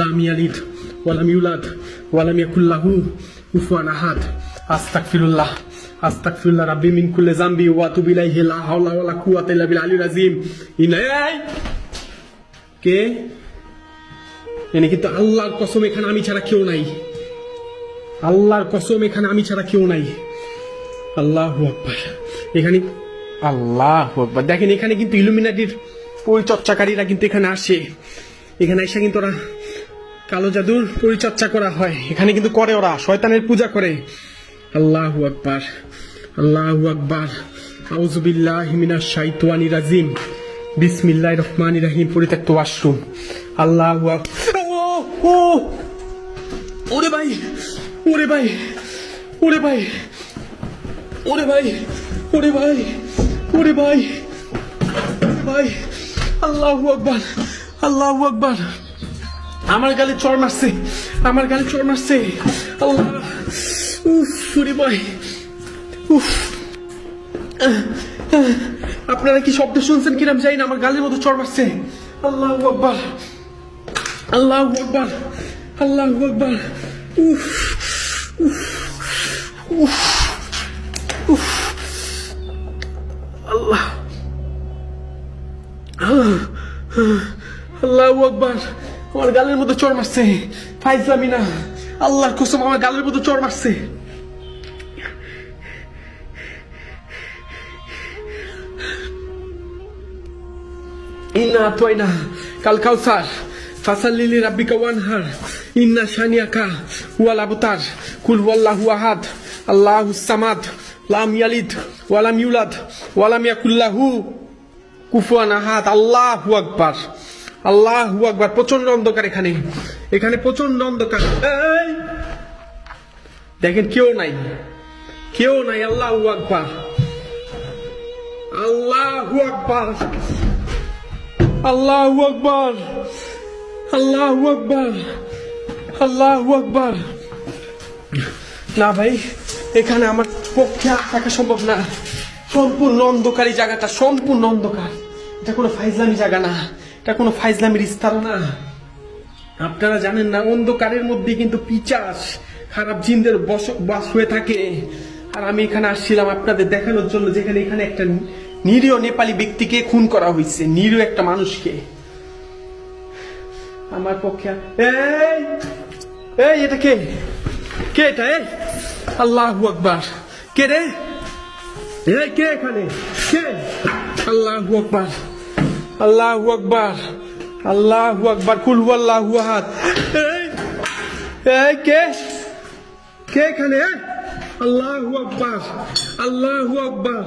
লাম ইয়ালিদ ওয়া লাম ইউলাদ ওয়া লাম ইয়াকুল লাহু কুফুয়ান আহাদ। আস্তাগফিরুল্লাহ আস্তাগফিরুল্লাহ রাব্বি মিন কুল্লি যামবি ওয়া আতুবু ইলাইহি লা হাওলা ওয়া লা কুওয়াতা ইল্লা বিল আলিয়্যিল আযীম। কে এনে? কিন্তু আল্লাহর কসম এখানে আমি ছাড়া কেউ নাই, আল্লাহর কসম এখানে আমি ছাড়া কেউ নাই। আল্লাহু আকবার। এখানে আল্লাহু আকবার। দেখেন এখানে কিন্তু ইলুমিনাটির পরিচর্চাকারীরা কিন্তু এখানে আসে, এখানে এসে কিন্তু ওরা কালো জাদুর পরিচর্চা করা হয়, এখানে কিন্তু করে, ওরা শয়তানের পূজা করে। আল্লাহু আকবার আল্লাহু আকবার। আউযু বিল্লাহি মিনাশ শাইতানির রাজিম। বিসমিল্লাহির রহমানির রহিম। পরিত্যক্ত ওয়াশরুম। আল্লাহু আকবার। ও ওরে ভাই, ওরে ভাই, ওরে ভাই, ওরে ভাই, ওরে ভাই, ওরে ভাই, ভাই। আল্লাহু আকবার আল্লাহু আকবার। আমার গালে চড় মারছে, আমার গালে চড় মারছে। আল্লাহ, উফ, ওরে ভাই, উফ। আপনারা কি শব্দ শুনছেন কিনা জানি না, আমার গালের মতো চড় মারছে। আল্লাহু আকবার আল্লাহু আকবার আল্লাহু আকবার। উফ উফ উফ উফ। আল্লাহ আল্লাহু আকবার। আমার গালের মতো চড় মারছে, ফাইজলামি না, আল্লাহর কসম আমার গালের মতো চড় মারছে। ইন্না আতওয়াইনা কাল কাউসার ফাসাল্লি লিরাব্বিকা ওয়ানহার ইন্না শানিয়াকা হুয়াল আবতার। কুল হুয়াল্লাহু আহাদ আল্লাহুস সামাদ লাম ইয়ালিদ ওয়া লাম ইউলাদ ওয়া লাম ইয়াকুল লাহু কুফুয়ান আহাদ। আল্লাহু আকবার আল্লাহু আকবার। প্রচন্ড অন্ধকার এখানে, এখানে প্রচন্ড অন্ধকার। দেখেন কেউ নাই, কেউ নাই। আল্লাহু আকবার আল্লাহু আকবার আল্লাহু আকবার আল্লাহু আকবার আল্লাহু আকবার। না ভাই, এখানে আমার পক্ষে থাকা সম্ভব না। সম্পূর্ণ অন্ধকার এই জায়গাটা, সম্পূর্ণ অন্ধকার। এটা কোনো ফাইজলামি জায়গা না, এটা কোনো ফাইজলামির স্থান না। আপনারা জানেন না, অন্ধকারের মধ্যে কিন্তু পিচাস, খারাপ জিনদের বাস হয়ে থাকে। আর আমি এখানে আসছিলাম আপনাদের দেখানোর জন্য, যেখানে এখানে একটা নিরীহ নেপালি ব্যক্তিকে খুন করা হয়েছে, নিরীহ একটা মানুষকে। আমার পক্ষে এই এই এটা কে? কে এটা? এই আল্লাহু আকবার। কে রে? এই কে এখানে? কে? আল্লাহু আকবার আল্লাহু আকবার আল্লাহু আকবার। কুল হুয়াল্লাহু আহাদ। এই এই কে? কে এখানে? আল্লাহু আকবার আল্লাহু আকবার।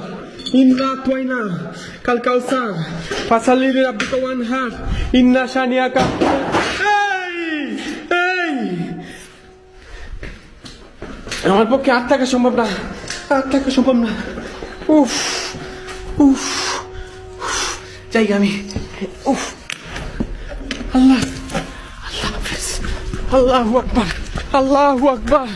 ইন্না আতওয়াইনা কাল কাউসার ফাসাল্লি লিরাব্বিকা ওয়ানহার ইন্না শানিয়াকা। এই এই আমার পক্ষে আর থাকা সম্ভব না, আর থাকা সম্ভব না। উফ উফ যাই আমি। উফ আল্লাহ, আল্লাহ হাফেজ। আল্লাহু আকবার আল্লাহু আকবার।